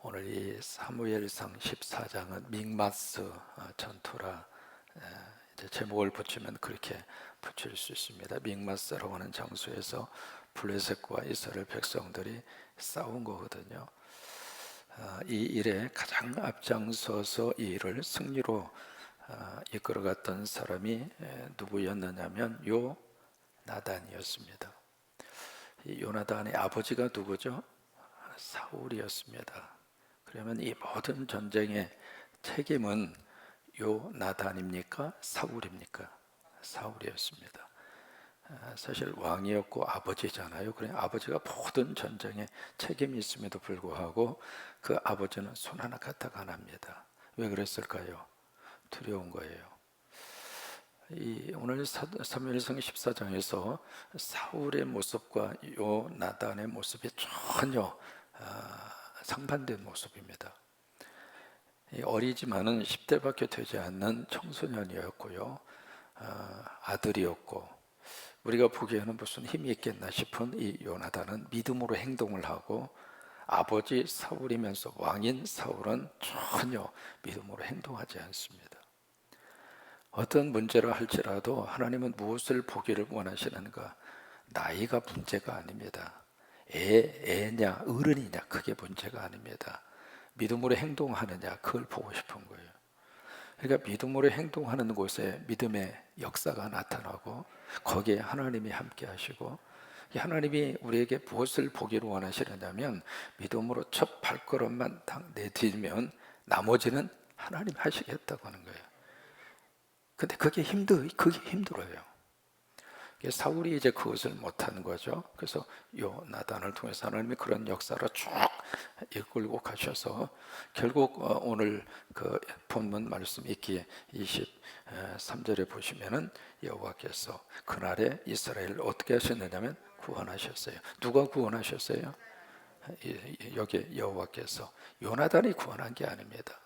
오늘 이 사무엘상 14장은 믹마스 전투라 이제 제목을 붙이면 그렇게 붙일 수 있습니다. 믹마스라고 하는 장소에서 블레셋과 이스라엘 백성들이 싸운 거거든요. 이 일에 가장 앞장서서 이 일을 승리로 이끌어갔던 사람이 누구였느냐면 요나단이었습니다. 이 요나단의 아버지가 누구죠? 사울이었습니다. 그러면 이 모든 전쟁의 책임은 요나단입니까? 사울입니까? 사울이었습니다. 사실 왕이었고 아버지잖아요. 그래 아버지가 모든 전쟁에 책임이 있음에도 불구하고 그 아버지는 손 하나 까딱 안 합니다. 왜 그랬을까요? 두려운 거예요. 오늘 사무엘상 14장에서 사울의 모습과 요나단의 모습이 전혀 상반된 모습입니다. 어리지만은 10대밖에 되지 않는 청소년이었고요. 아들이었고 우리가 보기에는 무슨 힘이 있겠나 싶은 이 요나단은 믿음으로 행동을 하고 아버지 사울이면서 왕인 사울은 전혀 믿음으로 행동하지 않습니다. 어떤 문제라 할지라도 하나님은 무엇을 보기를 원하시는가? 나이가 문제가 아닙니다. 애냐 어른이냐 그게 문제가 아닙니다. 믿음으로 행동하느냐 그걸 보고 싶은 거예요. 그러니까 믿음으로 행동하는 곳에 믿음의 역사가 나타나고 거기에 하나님이 함께 하시고 하나님이 우리에게 무엇을 보기를 원하시느냐면 믿음으로 첫 발걸음만 딱 내딛으면 나머지는 하나님 하시겠다고 하는 거예요. 근데 그게 힘들어요. 사울이 이제 그것을 못하는 거죠. 그래서 요나단을 통해서 하나님이 그런 역사를 쭉 이끌고 가셔서 결국 오늘 그 본문 말씀 읽기에 23절에 보시면은 여호와께서 그날에 이스라엘을 어떻게 하셨느냐면 구원하셨어요. 누가 구원하셨어요? 여기 여호와께서. 요나단이 구원한 게 아닙니다.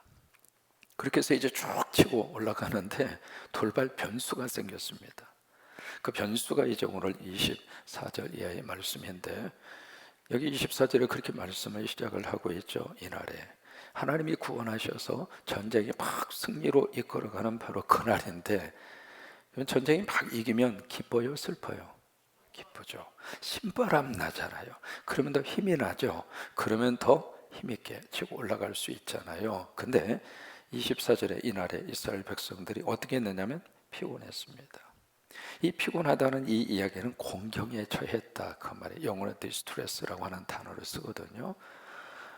그렇게 해서 이제 쭉 치고 올라가는데 돌발 변수가 생겼습니다. 그 변수가 이제 오늘 24절 이하의 말씀인데 여기 24절에 그렇게 말씀을 시작을 하고 있죠. 이날에 하나님이 구원하셔서 전쟁이 막 승리로 이끌어가는 바로 그날인데 전쟁이 막 이기면 기뻐요, 슬퍼요? 기쁘죠. 신바람 나잖아요. 그러면 더 힘이 나죠. 그러면 더 힘있게 치고 올라갈 수 있잖아요. 근데 24절에 이날에 이스라엘 백성들이 어떻게 했느냐면 피곤했습니다. 이 피곤하다는 이 이야기는 공경에 처했다 그 말이에요. 영어로 디스트레스라고 하는 단어를 쓰거든요.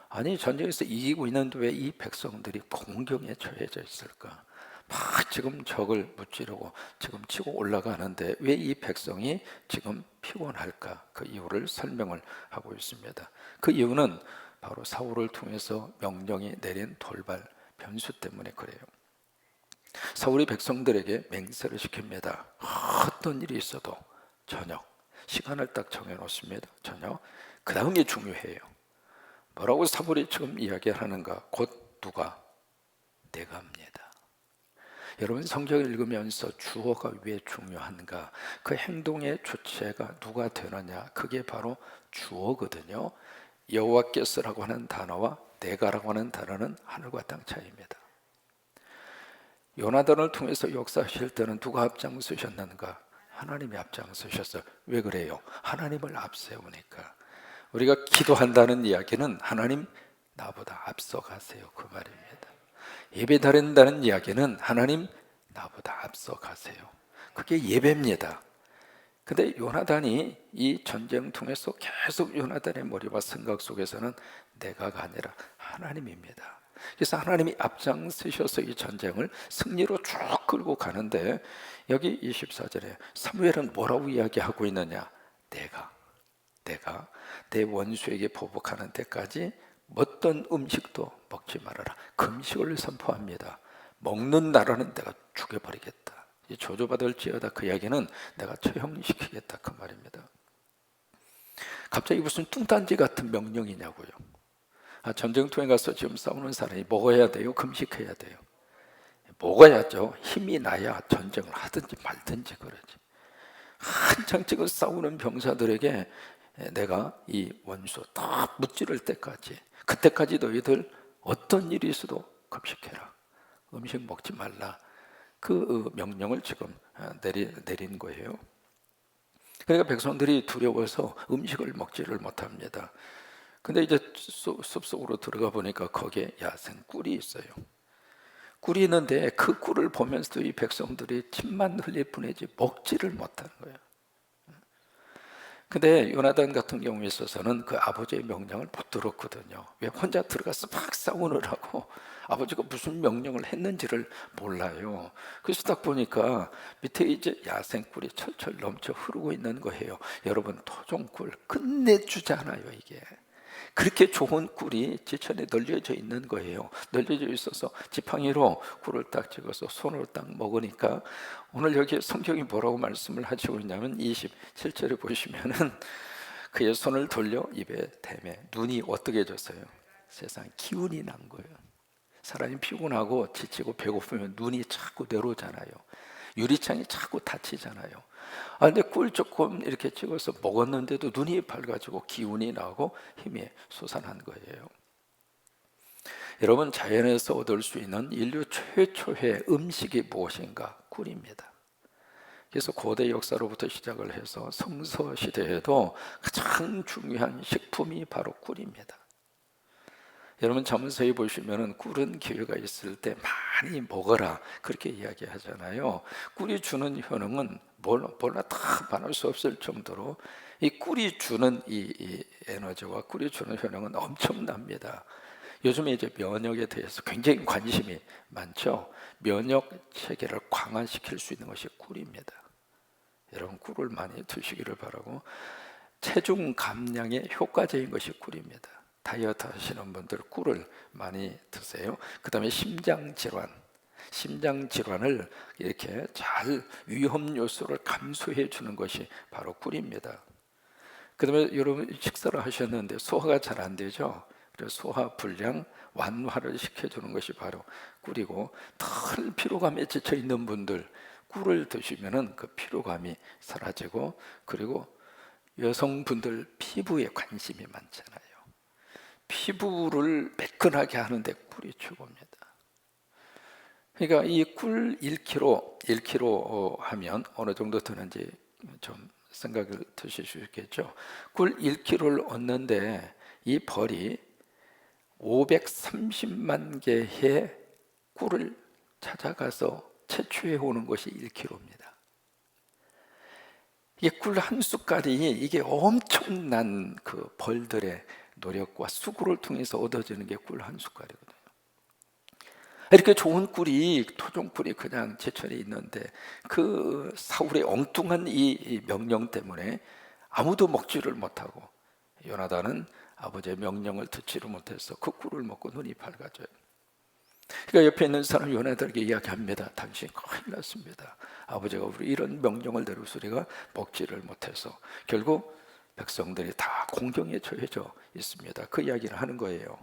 아니 전쟁에서 이기고 있는데 왜 이 백성들이 공경에 처해져 있을까? 막 지금 적을 무찌르고 지금 치고 올라가는데 왜 이 백성이 지금 피곤할까? 그 이유를 설명을 하고 있습니다. 그 이유는 바로 사울을 통해서 명령이 내린 돌발 변수 때문에 그래요. 사울이 백성들에게 맹세를 시킵니다. 어떤 일이 있어도 저녁 시간을 딱 정해놓습니다. 저녁 그 다음이 중요해요. 뭐라고 사울이 지금 이야기하는가? 곧 누가? 내가 합니다. 여러분 성경을 읽으면서 주어가 왜 중요한가? 그 행동의 주체가 누가 되느냐? 그게 바로 주어거든요. 여호와께서라고 하는 단어와 내가라고 하는 단어는 하늘과 땅 차이입니다. 요나단을 통해서 역사하실 때는 누가 앞장서셨는가? 하나님이 앞장서셨어요. 왜 그래요? 하나님을 앞세우니까. 우리가 기도한다는 이야기는 하나님 나보다 앞서가세요 그 말입니다. 예배 드린다는 이야기는 하나님 나보다 앞서가세요. 그게 예배입니다. 근데 요나단이 이 전쟁 통해서 계속 요나단의 머리와 생각 속에서는 내가가 아니라 하나님입니다. 그래서 하나님이 앞장서셔서 이 전쟁을 승리로 쭉 끌고 가는데 여기 24절에 사무엘은 뭐라고 이야기하고 있느냐? 내가 내 원수에게 보복하는 때까지 어떤 음식도 먹지 말아라. 금식을 선포합니다. 먹는 나라는 내가 죽여버리겠다. 조조받을지어다 그 이야기는 내가 처형시키겠다 그 말입니다. 갑자기 무슨 뚱딴지 같은 명령이냐고요. 전쟁터에 가서 지금 싸우는 사람이 먹어야 돼요? 금식해야 돼요? 먹어야죠. 힘이 나야 전쟁을 하든지 말든지 그러지. 한창 지금 싸우는 병사들에게 내가 이 원수 딱 무찌를 때까지 그때까지 너희들 어떤 일이 있어도 금식해라. 음식 먹지 말라. 그 명령을 지금 내린 거예요. 그러니까 백성들이 두려워서 음식을 먹지를 못합니다. 근데 이제 숲속으로 들어가 보니까 거기에 야생 꿀이 있어요. 꿀이 있는데 그 꿀을 보면서도 이 백성들이 침만 흘릴 뿐이지 먹지를 못하는 거예요. 근데 요나단 같은 경우에 있어서는 그 아버지의 명령을 못 들었거든요. 왜 혼자 들어가서 막 싸우느라고 아버지가 무슨 명령을 했는지를 몰라요. 그래서 딱 보니까 밑에 이제 야생꿀이 철철 넘쳐 흐르고 있는 거예요. 여러분, 토종꿀 끝내주잖아요, 이게. 그렇게 좋은 꿀이 지천에 널려져 있는 거예요. 널려져 있어서 지팡이로 꿀을 딱 찍어서 손으로 딱 먹으니까, 오늘 여기 성경이 뭐라고 말씀을 하시고 있냐면 27절에 보시면은 그의 손을 돌려 입에 대매 눈이 어떻게 졌어요? 세상 기운이 난 거예요. 사람이 피곤하고 지치고 배고프면 눈이 자꾸 내려오잖아요. 유리창이 자꾸 닫히잖아요. 근데 꿀 조금 이렇게 찍어서 먹었는데도 눈이 밝아지고 기운이 나고 힘이 솟아난 거예요. 여러분, 자연에서 얻을 수 있는 인류 최초의 음식이 무엇인가? 꿀입니다. 그래서 고대 역사로부터 시작을 해서 성서 시대에도 가장 중요한 식품이 바로 꿀입니다. 여러분, 잠언서에 보시면은 꿀은 기회가 있을 때 많이 먹어라 그렇게 이야기하잖아요. 꿀이 주는 효능은 몰라 다 말할 수 없을 정도로 이 꿀이 주는 이 에너지와 꿀이 주는 효능은 엄청납니다. 요즘에 이제 면역에 대해서 굉장히 관심이 많죠. 면역 체계를 강화시킬 수 있는 것이 꿀입니다. 여러분, 꿀을 많이 드시기를 바라고, 체중 감량에 효과적인 것이 꿀입니다. 다이어트 하시는 분들 꿀을 많이 드세요. 그 다음에 심장질환을 이렇게 잘 위험 요소를 감소해 주는 것이 바로 꿀입니다. 그 다음에 여러분, 식사를 하셨는데 소화가 잘 안 되죠. 그래서 소화 불량 완화를 시켜주는 것이 바로 꿀이고, 덜 피로감에 지쳐 있는 분들 꿀을 드시면은 그 피로감이 사라지고, 그리고 여성분들 피부에 관심이 많잖아요. 피부를 매끈하게 하는데 꿀이 최고입니다. 그러니까 이 꿀 1kg 하면 어느 정도 드는지 좀 생각을 드실 수 있겠죠. 꿀 1kg를 얻는데 이 벌이 530만 개의 꿀을 찾아가서 채취해 오는 것이 1kg입니다. 이게 꿀 한 숟갈이 이게 엄청난 그 벌들의 노력과 수고를 통해서 얻어지는 게 꿀 한 숟갈이거든요. 이렇게 좋은 꿀이, 토종꿀이 그냥 제철에 있는데 그 사울의 엉뚱한 이 명령 때문에 아무도 먹지를 못하고, 요나단은 아버지의 명령을 듣지를 못해서 그 꿀을 먹고 눈이 밝아져요. 그러니까 옆에 있는 사람 요나단에게 이야기합니다. 당신 큰일 났습니다. 아버지가 우리 이런 명령을 내려서 우리가 먹지를 못해서 결국 백성들이 다 공경에 처해져 있습니다. 그 이야기를 하는 거예요.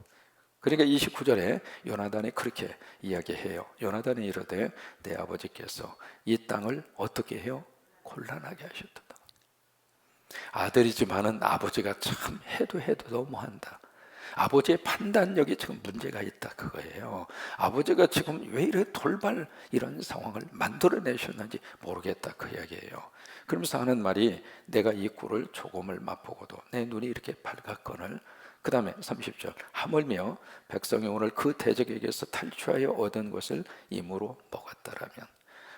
그러니까 29절에 요나단이 그렇게 이야기해요. 요나단이 이르되 내 아버지께서 이 땅을 어떻게 해요? 곤란하게 하셨다. 아들이지만은 아버지가 참 해도 너무한다. 아버지의 판단력이 지금 문제가 있다, 그거예요. 아버지가 지금 왜 이래 돌발 이런 상황을 만들어내셨는지 모르겠다, 그 이야기예요. 그러면서 하는 말이, 내가 이 꿀을 조금을 맛보고도 내 눈이 이렇게 밝았거늘. 그 다음에 30절, 하물며 백성이 오늘 그 대적에게서 탈취하여 얻은 것을 임으로 먹었다라면,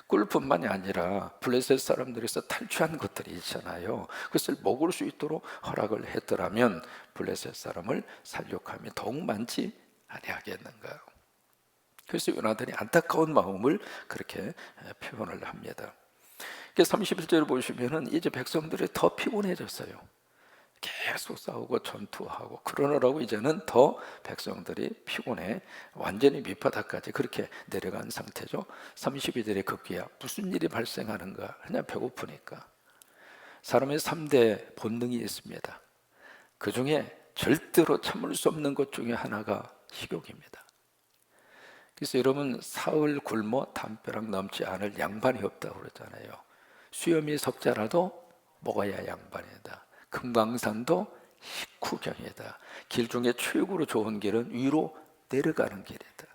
꿀뿐만이 아니라 블레셋 사람들에서 탈취한 것들이 있잖아요. 그것을 먹을 수 있도록 허락을 했더라면 블레셋 사람을 살육함이 더욱 많지 아니하겠는가. 그래서 요나단이 안타까운 마음을 그렇게 표현을 합니다. 31절을 보시면은 이제 백성들이 더 피곤해졌어요. 계속 싸우고 전투하고 그러느라고 이제는 더 백성들이 피곤해 완전히 밑바닥까지 그렇게 내려간 상태죠. 32절에 급기야 무슨 일이 발생하는가? 그냥 배고프니까. 사람의 3대 본능이 있습니다. 그 중에 절대로 참을 수 없는 것 중에 하나가 식욕입니다. 그래서 여러분, 사흘 굶어 담벼락 넘지 않을 양반이 없다고 그러잖아요. 수염이 석자라도 먹어야 양반이다. 금강산도 식후경이다. 길 중에 최고로 좋은 길은 위로 내려가는 길이다.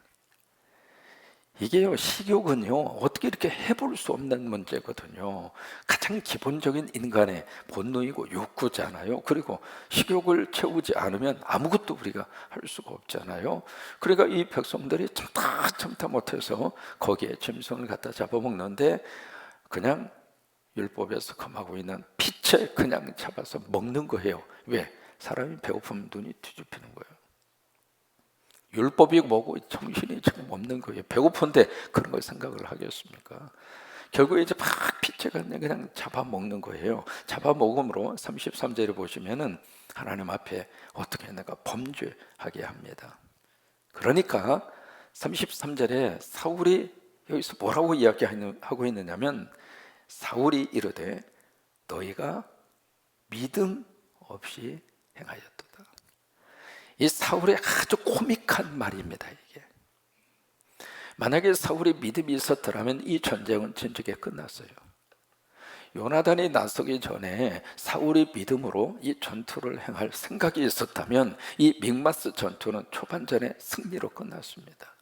이게요, 식욕은요, 어떻게 이렇게 해볼 수 없는 문제거든요. 가장 기본적인 인간의 본능이고 욕구잖아요. 그리고 식욕을 채우지 않으면 아무것도 우리가 할 수가 없잖아요. 그러니까 이 백성들이 참다 못해서 거기에 짐승을 갖다 잡아먹는데, 그냥 율법에서 금하고 있는 피채 그냥 잡아서 먹는 거예요. 왜? 사람이 배고프면 눈이 뒤집히는 거예요. 율법이 뭐고 정신이 지금 없는 거예요. 배고픈데 그런 걸 생각을 하겠습니까? 결국에 이제 막 피채가 그냥 잡아먹는 거예요. 잡아먹음으로 33절에 보시면은 하나님 앞에 어떻게 내가 범죄하게 합니다. 그러니까 33절에 사울이 여기서 뭐라고 이야기하고 있느냐면, 사울이 이르되 너희가 믿음 없이 행하였도다. 이 사울의 아주 코믹한 말입니다. 이게 만약에 사울이 믿음이 있었더라면 이 전쟁은 진즉에 끝났어요. 요나단이 나서기 전에 사울이 믿음으로 이 전투를 행할 생각이 있었다면 이 믹마스 전투는 초반전에 승리로 끝났습니다.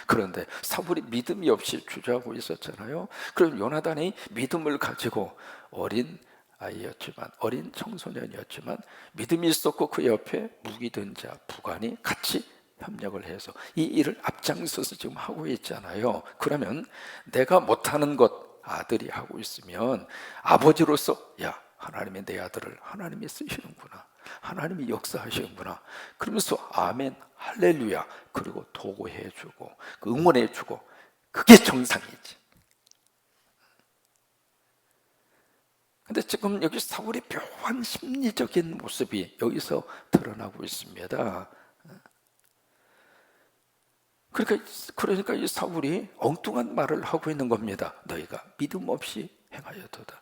그런데 사울이 믿음이 없이 주저하고 있었잖아요. 그럼 요나단이 믿음을 가지고 어린 아이였지만, 어린 청소년이었지만 믿음이 있었고 그 옆에 무기 든 자 부관이 같이 협력을 해서 이 일을 앞장서서 지금 하고 있잖아요. 그러면 내가 못하는 것 아들이 하고 있으면 아버지로서, 야, 하나님이 내 아들을 하나님이 쓰시는구나, 하나님이 역사하시는구나 그러면서 아멘 할렐루야 그리고 도구해주고 응원해주고, 그게 정상이지. 근데 지금 여기 사울의 묘한 심리적인 모습이 여기서 드러나고 있습니다. 그러니까 이 사울이 엉뚱한 말을 하고 있는 겁니다. 너희가 믿음 없이 행하였도다.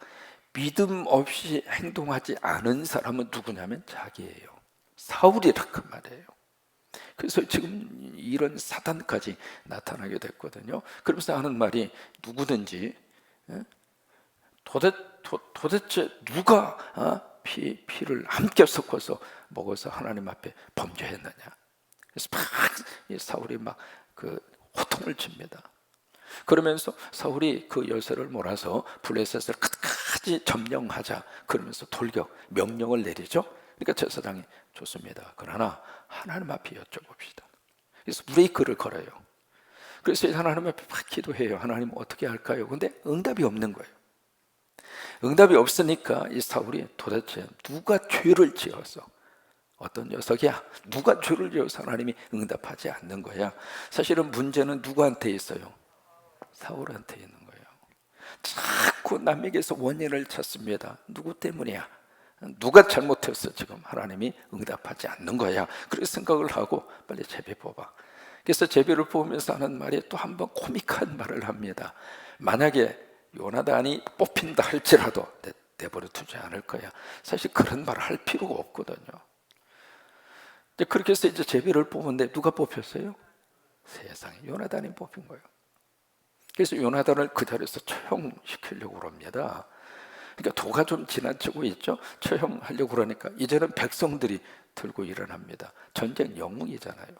믿음 없이 행동하지 않은 사람은 누구냐면 자기예요. 사울이라 그 말이에요. 그래서 지금 이런 사단까지 나타나게 됐거든요. 그러면서 하는 말이, 누구든지 도대체 누가 피를 함께 섞어서 먹어서 하나님 앞에 범죄했느냐. 그래서 막 사울이 막 그 호통을 칩니다. 그러면서 사울이 그 열쇠를 몰아서 블레셋을 끝까지 점령하자 그러면서 돌격 명령을 내리죠. 그러니까 제사장이 좋습니다. 그러나 하나님 앞에 여쭤봅시다. 그래서 브레이크를 걸어요. 그래서 하나님 앞에 막 기도해요. 하나님 어떻게 할까요? 근데 응답이 없는 거예요. 응답이 없으니까 이 사울이 도대체 누가 죄를 지어서, 어떤 녀석이야, 누가 죄를 지어서 하나님이 응답하지 않는 거야. 사실은 문제는 누구한테 있어요? 사울한테 있는 거예요. 자꾸 남에게서 원인을 찾습니다. 누구 때문이야? 누가 잘못했어? 지금 하나님이 응답하지 않는 거야. 그래서 생각을 하고 빨리 제비 뽑아. 그래서 제비를 뽑으면서 하는 말이 또 한 번 코믹한 말을 합니다. 만약에 요나단이 뽑힌다 할지라도 내버려 두지 않을 거야. 사실 그런 말을 할 필요가 없거든요. 그렇게 해서 이제 제비를 뽑은데 누가 뽑혔어요? 세상에 요나단이 뽑힌 거예요. 그래서 요나단을 그 자리에서 처형시키려고 합니다. 그러니까 도가 좀 지나치고 있죠. 처형하려고 그러니까 이제는 백성들이 들고 일어납니다. 전쟁 영웅이잖아요.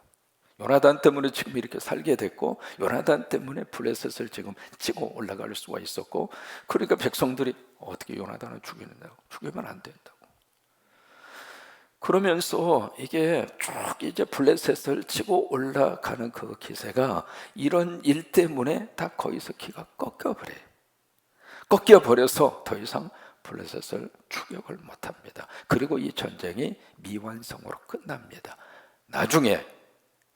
요나단 때문에 지금 이렇게 살게 됐고, 요나단 때문에 블레셋을 지금 치고 올라갈 수가 있었고, 그러니까 백성들이 어떻게 요나단을 죽이는다고? 죽이면 안 된다고. 그러면서 이게 쭉 이제 블레셋을 치고 올라가는 그 기세가 이런 일 때문에 다 거기서 기가 꺾여버려요. 꺾여버려서 더 이상 블레셋을 추격을 못합니다. 그리고 이 전쟁이 미완성으로 끝납니다. 나중에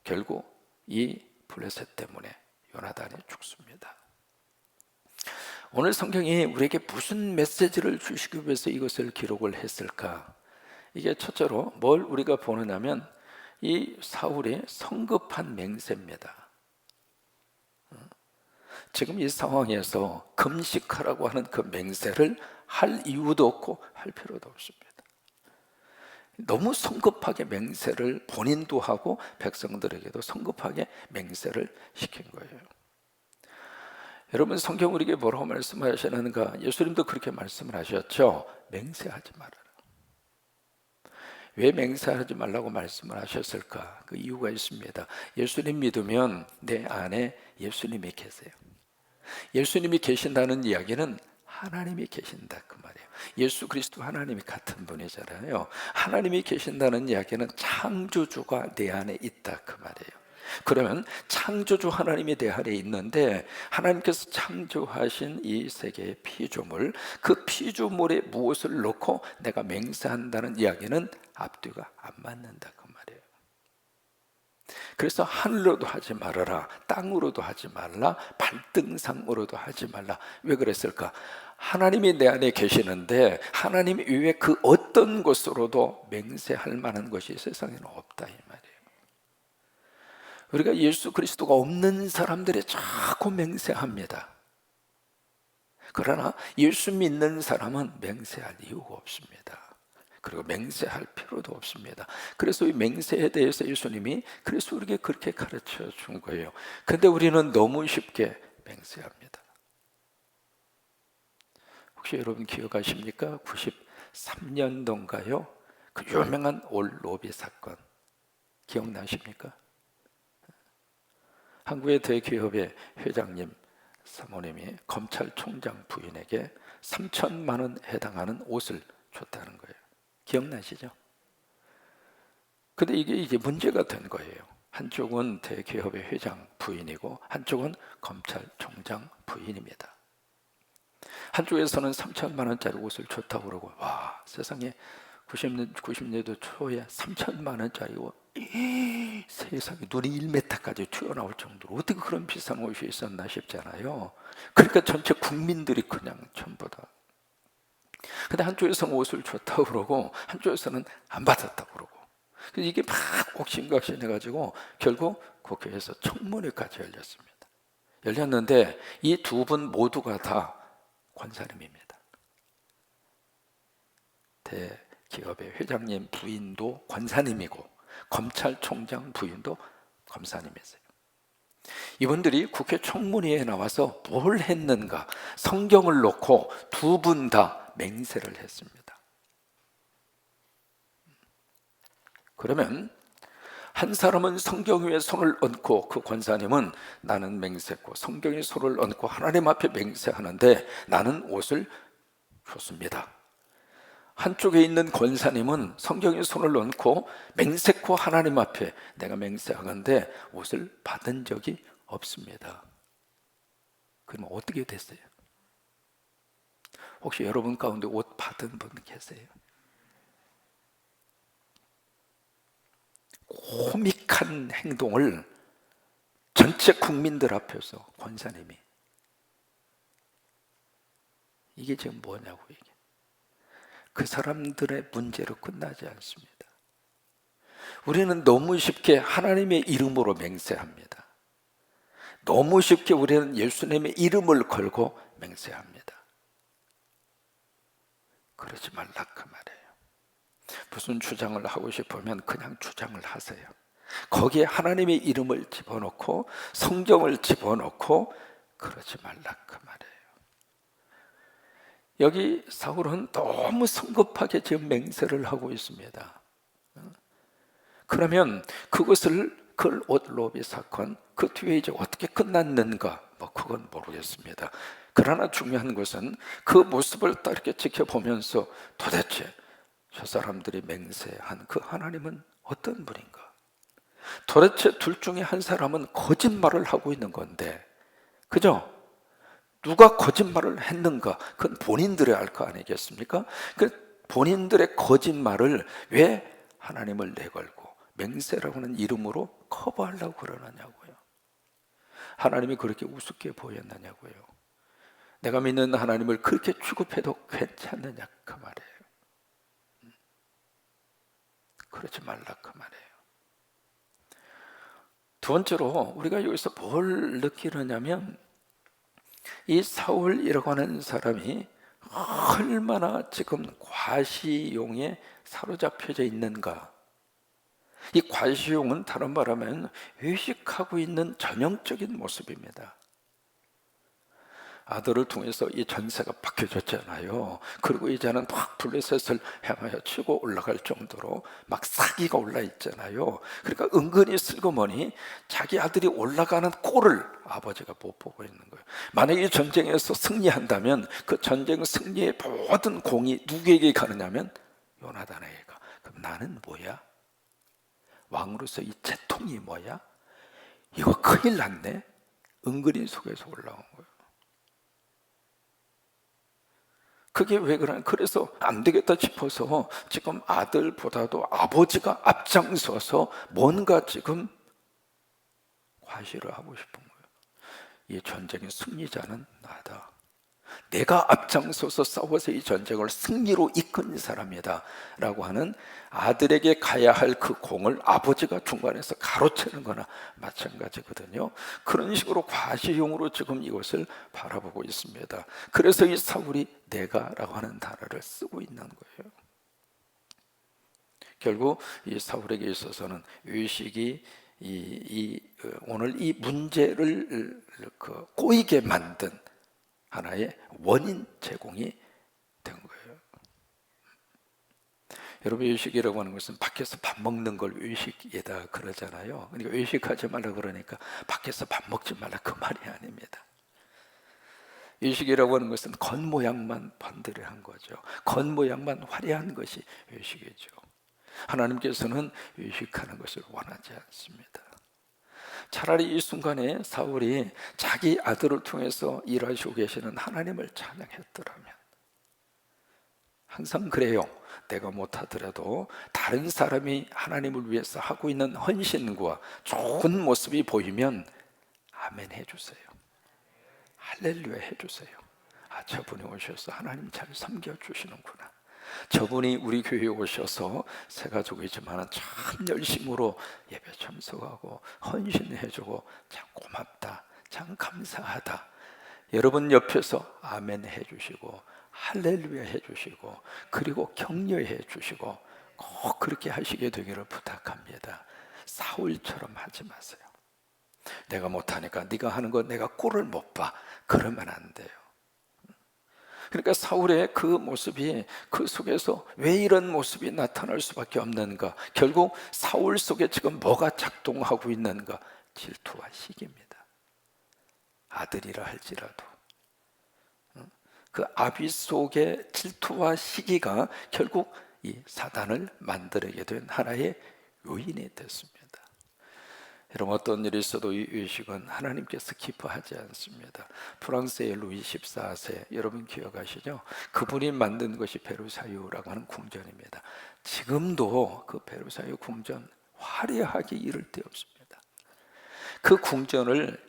결국 이 블레셋 때문에 요나단이 죽습니다. 오늘 성경이 우리에게 무슨 메시지를 주시기 위해서 이것을 기록을 했을까? 이게 첫째로 뭘 우리가 보느냐면 이 사울의 성급한 맹세입니다. 지금 이 상황에서 금식하라고 하는 그 맹세를 할 이유도 없고 할 필요도 없습니다. 너무 성급하게 맹세를 본인도 하고 백성들에게도 성급하게 맹세를 시킨 거예요. 여러분, 성경 우리에게 뭐라고 말씀하시는가? 예수님도 그렇게 말씀을 하셨죠. 맹세하지 말아라. 왜 맹세하지 말라고 말씀을 하셨을까? 그 이유가 있습니다. 예수님 믿으면 내 안에 예수님이 계세요. 예수님이 계신다는 이야기는 하나님이 계신다 그 말이에요. 예수 그리스도 하나님이 같은 분이잖아요. 하나님이 계신다는 이야기는 창조주가 내 안에 있다 그 말이에요. 그러면 창조주 하나님이 내 안에 있는데, 하나님께서 창조하신 이 세계의 피조물, 그 피조물에 무엇을 넣고 내가 맹세한다는 이야기는 앞뒤가 안 맞는다 그 말이에요. 그래서 하늘로도 하지 말아라, 땅으로도 하지 말라, 발등상으로도 하지 말라. 왜 그랬을까? 하나님이 내 안에 계시는데 하나님 이외에 그 어떤 것으로도 맹세할 만한 것이 세상에는 없다 이 말이에요. 우리가 예수 그리스도가 없는 사람들이 자꾸 맹세합니다. 그러나 예수 믿는 사람은 맹세할 이유가 없습니다. 그리고 맹세할 필요도 없습니다. 그래서 이 맹세에 대해서 예수님이 그래서 우리에게 그렇게 가르쳐 준 거예요. 그런데 우리는 너무 쉽게 맹세합니다. 혹시 여러분 기억하십니까? 93년도인가요? 그 유명한 올 로비 사건 기억나십니까? 한국의 대기업의 회장님 사모님이 검찰총장 부인에게 3천만 원 해당하는 옷을 줬다는 거예요. 기억나시죠? 근데 이게 문제가 된 거예요. 한쪽은 대기업의 회장 부인이고 한쪽은 검찰총장 부인입니다. 한쪽에서는 3천만 원짜리 옷을 줬다고 그러고, 와, 세상에 90년도 초에 3천만 원짜리 옷, 세상에 눈이 1m까지 튀어나올 정도로 어떻게 그런 비싼 옷이 있었나 싶잖아요. 그러니까 전체 국민들이 그냥 전부 다. 근데 한쪽에서는 옷을 줬다고 그러고 한쪽에서는 안 받았다고 그러고, 이게 막 옥신각신해가지고 결국 국회에서 청문회까지 열렸습니다. 열렸는데 이 두 분 모두가 다 권사님입니다. 대기업의 회장님 부인도 권사님이고 검찰총장 부인도 검사님이세요. 이분들이 국회 청문회에 나와서 뭘 했는가? 성경을 놓고 두 분 다 맹세를 했습니다. 그러면 한 사람은 성경 위에 손을 얹고, 그 권사님은 나는 맹세했고 성경에 손을 얹고 하나님 앞에 맹세하는데 나는 옷을 줬습니다. 한쪽에 있는 권사님은 성경에 손을 얹고 맹세코 하나님 앞에 내가 맹세하는데 옷을 받은 적이 없습니다. 그러면 어떻게 됐어요? 혹시 여러분 가운데 옷 받은 분 계세요? 코믹한 행동을 전체 국민들 앞에서 권사님이, 이게 지금 뭐냐고. 이게 그 사람들의 문제로 끝나지 않습니다. 우리는 너무 쉽게 하나님의 이름으로 맹세합니다. 너무 쉽게 우리는 예수님의 이름을 걸고 맹세합니다. 그러지 말라 그 말이에요. 무슨 주장을 하고 싶으면 그냥 주장을 하세요. 거기에 하나님의 이름을 집어넣고 성경을 집어넣고 그러지 말라 그 말이에요. 여기 사울은 너무 성급하게 지금 맹세를 하고 있습니다. 그러면 그것을, 그 옷 로비 사건, 그 뒤에 이제 어떻게 끝났는가, 그건 모르겠습니다. 그러나 중요한 것은 그 모습을 딱 이렇게 지켜보면서 도대체 저 사람들이 맹세한 그 하나님은 어떤 분인가? 도대체 둘 중에 한 사람은 거짓말을 하고 있는 건데, 그죠? 누가 거짓말을 했는가? 그건 본인들이 알 거 아니겠습니까? 그 본인들의 거짓말을 왜 하나님을 내걸고 맹세라고 하는 이름으로 커버하려고 그러느냐고요. 하나님이 그렇게 우습게 보였느냐고요. 내가 믿는 하나님을 그렇게 취급해도 괜찮느냐 그 말이에요. 그러지 말라 그 말이에요. 두 번째로 우리가 여기서 뭘 느끼느냐면, 이 사울이라고 하는 사람이 얼마나 지금 과시용에 사로잡혀져 있는가. 이 과시용은 다른 말하면 외식하고 있는 전형적인 모습입니다. 아들을 통해서 이 전세가 바뀌어졌잖아요. 그리고 이제는 막 블레셋을 향하여 치고 올라갈 정도로 막 사기가 올라 있잖아요. 그러니까 은근히 슬그머니 자기 아들이 올라가는 꼴을 아버지가 못 보고 있는 거예요. 만약에 이 전쟁에서 승리한다면 그 전쟁 승리의 모든 공이 누구에게 가느냐면 요나단에게 가. 그럼 나는 뭐야? 왕으로서 이 채통이 뭐야? 이거 큰일 났네. 은근히 속에서 올라온 거예요. 그게 왜 그러냐? 그래서 안 되겠다 싶어서 지금 아들보다도 아버지가 앞장서서 뭔가 지금 과시를 하고 싶은 거예요. 이 전쟁의 승리자는 나다. 내가 앞장서서 싸워서 이 전쟁을 승리로 이끈 사람이다 라고 하는 아들에게 가야 할 그 공을 아버지가 중간에서 가로채는 거나 마찬가지거든요. 그런 식으로 과시용으로 지금 이것을 바라보고 있습니다. 그래서 이 사울이 내가 라고 하는 단어를 쓰고 있는 거예요. 결국 이 사울에게 있어서는 의식이 오늘 이 문제를 꼬이게 만든 하나의 원인 제공이 된 거예요. 여러분, 외식이라고 하는 것은 밖에서 밥 먹는 걸 외식이다 그러잖아요. 그러니까 외식하지 말라 그러니까 밖에서 밥 먹지 말라 그 말이 아닙니다. 외식이라고 하는 것은 겉모양만 번들한 거죠. 겉모양만 화려한 것이 외식이죠. 하나님께서는 외식하는 것을 원하지 않습니다. 차라리 이 순간에 사울이 자기 아들을 통해서 일하시고 계시는 하나님을 찬양했더라면, 항상 그래요. 내가 못하더라도 다른 사람이 하나님을 위해서 하고 있는 헌신과 좋은 모습이 보이면 아멘 해주세요. 할렐루야 해주세요. 아, 저분이 오셔서 하나님 잘 섬겨주시는구나. 저분이 우리 교회에 오셔서 새 가족이지만 참 열심으로 예배 참석하고 헌신해주고 참 고맙다, 참 감사하다. 여러분 옆에서 아멘 해주시고 할렐루야 해주시고 그리고 격려해 주시고 꼭 그렇게 하시게 되기를 부탁합니다. 사울처럼 하지 마세요. 내가 못하니까 네가 하는 거 내가 꼴을 못 봐. 그러면 안 돼요. 그러니까 사울의 그 모습이 그 속에서 왜 이런 모습이 나타날 수밖에 없는가? 결국 사울 속에 지금 뭐가 작동하고 있는가? 질투와 시기입니다. 아들이라 할지라도 그 아비 속의 질투와 시기가 결국 이 사단을 만들게 된 하나의 요인이 됐습니다. 여러분, 어떤 일이 있어도 이 의식은 하나님께서 기뻐하지 않습니다. 프랑스의 루이 14세 여러분 기억하시죠? 그분이 만든 것이 베르사유라고 하는 궁전입니다. 지금도 그 베르사유 궁전 화려하게 이를 데 없습니다. 그 궁전을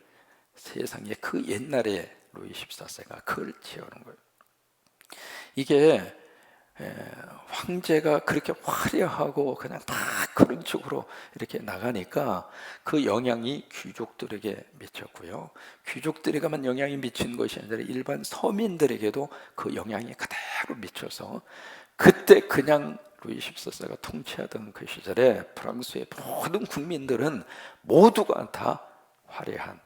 세상에 그 옛날에 루이 14세가 그걸 지어놓은 거예요. 이게 황제가 그렇게 화려하고 그냥 다 그런 식으로 이렇게 나가니까 그 영향이 귀족들에게 미쳤고요. 귀족들에게만 영향이 미친 것이 아니라 일반 서민들에게도 그 영향이 그대로 미쳐서 그때 그냥 루이 14세가 통치하던 그 시절에 프랑스의 모든 국민들은 모두가 다 화려한,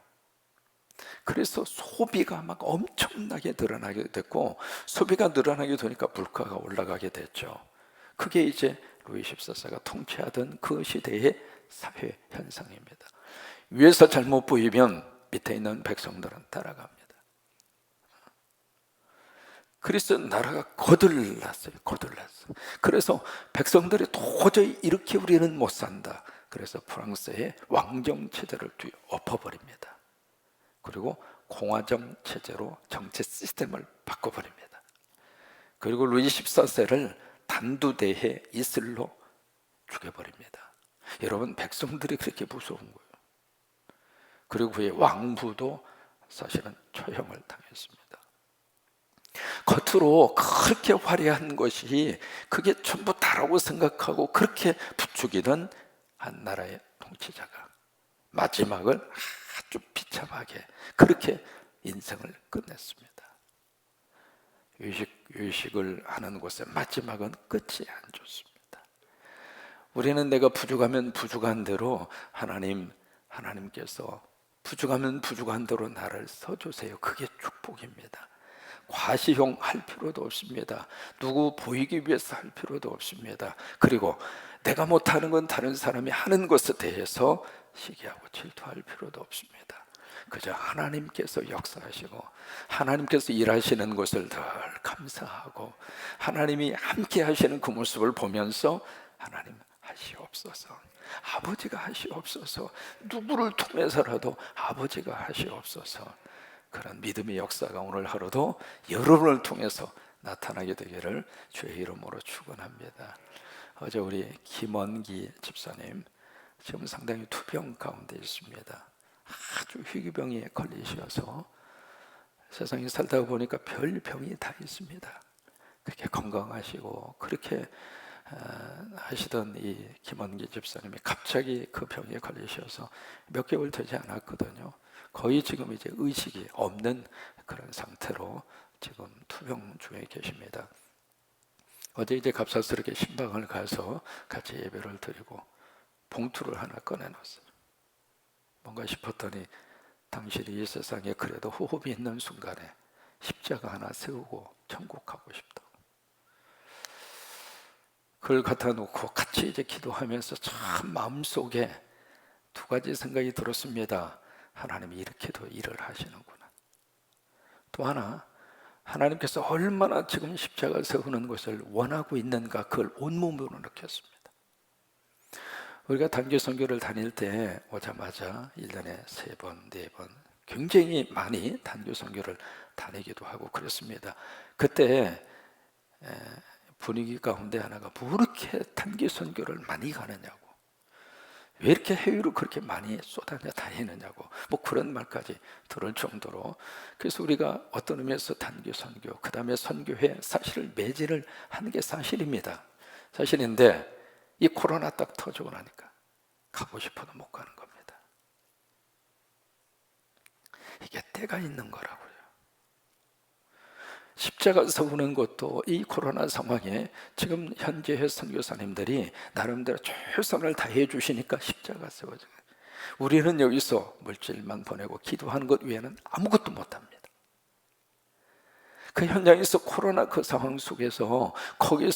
그래서 소비가 막 엄청나게 늘어나게 됐고, 소비가 늘어나게 되니까 물가가 올라가게 됐죠. 그게 이제 루이 14세가 통치하던 그 시대의 사회 현상입니다. 위에서 잘못 보이면 밑에 있는 백성들은 따라갑니다. 그래서 나라가 거들났어요. 거들났어요. 그래서 백성들이 도저히 이렇게 우리는 못 산다. 그래서 프랑스의 왕정 체제를 엎어버립니다. 그리고 공화정 체제로 정치 시스템을 바꿔버립니다. 그리고 루이 14세를 단두대에 이슬로 죽여버립니다. 여러분, 백성들이 그렇게 무서운 거예요. 그리고 그의 왕부도 사실은 처형을 당했습니다. 겉으로 그렇게 화려한 것이 그게 전부 다라고 생각하고 그렇게 부추기던 한 나라의 통치자가 마지막을 아주 비참하게 그렇게 인생을 끝냈습니다. 의식을 하는 곳에 마지막은 끝이 안 좋습니다. 우리는 내가 부족하면 부족한 대로 하나님께서 부족하면 부족한 대로 나를 써주세요. 그게 축복입니다. 과시용할 필요도 없습니다. 누구 보이기 위해서 할 필요도 없습니다. 그리고 내가 못하는 건 다른 사람이 하는 것에 대해서 시기하고 질투할 필요도 없습니다. 그저 하나님께서 역사하시고 하나님께서 일하시는 것을 늘 감사하고 하나님이 함께 하시는 그 모습을 보면서 하나님 하시옵소서, 아버지가 하시옵소서, 누구를 통해서라도 아버지가 하시옵소서, 그런 믿음의 역사가 오늘 하루도 여러분을 통해서 나타나게 되기를 주의 이름으로 축원합니다. 어제 우리 김원기 집사님 지금 상당히 투병 가운데 있습니다. 아주 희귀병에 걸리셔서 세상에 살다 보니까 별 병이 다 있습니다. 그렇게 건강하시고 그렇게 하시던 이 김원기 집사님이 갑자기 그 병에 걸리셔서 몇 개월 되지 않았거든요. 거의 지금 이제 의식이 없는 그런 상태로 지금 투병 중에 계십니다. 어제 이제 갑작스럽게 신방을 가서 같이 예배를 드리고 봉투를 하나 꺼내놨어요. 뭔가 싶었더니 당신이 이 세상에 그래도 호흡이 있는 순간에 십자가 하나 세우고 천국 가고 싶다. 그걸 갖다 놓고 같이 이제 기도하면서 참 마음속에 두 가지 생각이 들었습니다. 하나님이 이렇게도 일을 하시는구나. 또 하나, 하나님께서 얼마나 지금 십자가 세우는 것을 원하고 있는가, 그걸 온몸으로 느꼈습니다. 우리가 단기 선교를 다닐 때 오자마자 1년에 3번, 4번 굉장히 많이 단기 선교를 다니기도 하고 그랬습니다. 그때 분위기 가운데 하나가 뭐 이렇게 단기 선교를 많이 가느냐고, 왜 이렇게 해외로 그렇게 많이 쏟아져 다니느냐고, 뭐 그런 말까지 들을 정도로. 그래서 우리가 어떤 의미에서 단기 선교, 그 다음에 선교회 사실을 매진을 하는 게 사실입니다. 사실인데 이 코로나 딱 터지고 나니까 가고 싶어도 못 가는 겁니다. 이게 때가 있는 거라고요. 십자가 세우는 것도 이 코로나 상황에 지금 현재 선교사님들이 나름대로 최선을 다해 주시니까 십자가 세워져요. 우리는 여기서 물질만 보내고 기도하는 것 외에는 아무것도 못합니다. 그 현장에서 코로나 그 상황 속에서 거기에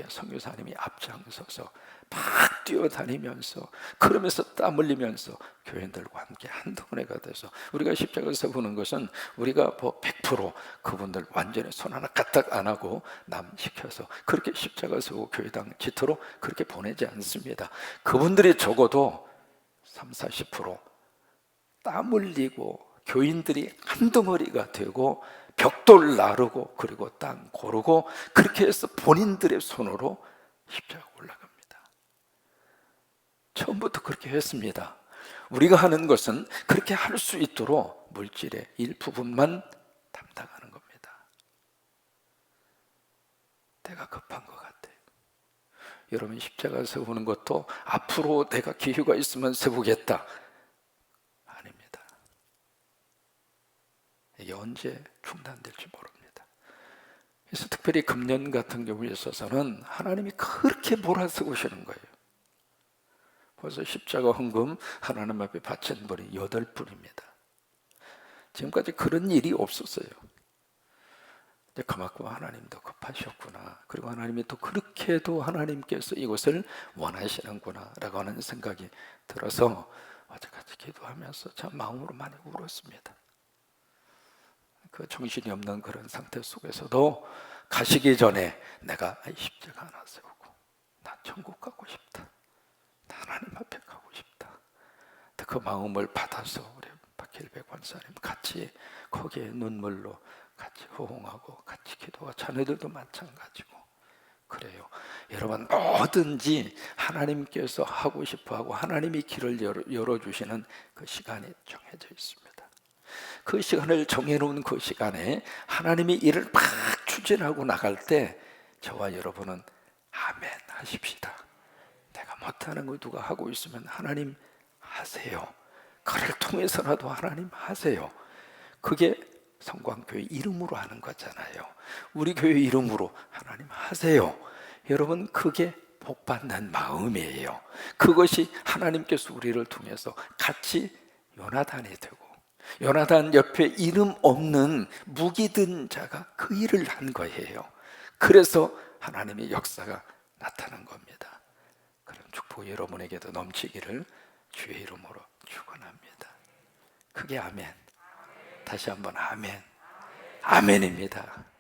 선교사님이 앞장서서 막 뛰어다니면서 그러면서 땀 흘리면서 교인들과 함께 한동네가 돼서 우리가 십자가를 세우는 것은 우리가 뭐 100% 그분들 완전히 손 하나 까딱 안 하고 남 시켜서 그렇게 십자가 세우고 교회당 지토록 그렇게 보내지 않습니다. 그분들이 적어도 30-40%땀 흘리고 교인들이 한덩어리가 되고 벽돌 나르고 그리고 땅 고르고 그렇게 해서 본인들의 손으로 십자가 올라갑니다. 처음부터 그렇게 했습니다. 우리가 하는 것은 그렇게 할 수 있도록 물질의 일부분만 담당하는 겁니다. 때가 급한 것 같아요. 여러분, 십자가 세우는 것도 앞으로 내가 기회가 있으면 세우겠다 아닙니다. 이게 언제 중단될지 모릅니다. 그래서 특별히 금년 같은 경우에 있어서는 하나님이 그렇게 몰아세우시는 거예요. 벌써 십자가 헌금 하나님 앞에 바친 분이 8분입니다. 지금까지 그런 일이 없었어요. 그만큼 하나님도 급하셨구나, 그리고 하나님이 또 그렇게도 하나님께서 이것을 원하시는구나 라고 하는 생각이 들어서 어제같이 기도하면서 참 마음으로 많이 울었습니다. 그 정신이 없는 그런 상태 속에서도 가시기 전에 내가 십자가 하나 세우고 나 천국 가고 싶다, 하나님 앞에 가고 싶다, 그 마음을 받아서 우리 박길배 권사님 같이 거기에 눈물로 같이 호응하고 같이 기도와 자녀들도 마찬가지고 그래요. 여러분, 뭐든지 하나님께서 하고 싶어하고 하나님이 길을 열어주시는 그 시간이 정해져 있습니다. 그 시간을 정해놓은 그 시간에 하나님이 일을 막 추진하고 나갈 때 저와 여러분은 아멘 하십시다. 내가 못하는 거 누가 하고 있으면 하나님 하세요. 그를 통해서라도 하나님 하세요. 그게 성광교회 이름으로 하는 거잖아요. 우리 교회 이름으로 하나님 하세요. 여러분, 그게 복받는 마음이에요. 그것이 하나님께서 우리를 통해서 같이 요나단이 되고, 요나단 옆에 이름 없는 무기 든 자가 그 일을 한 거예요. 그래서 하나님의 역사가 나타난 겁니다. 그런 축복이 여러분에게도 넘치기를 주의 이름으로 축원합니다. 크게 아멘. 다시 한번 아멘. 아멘입니다.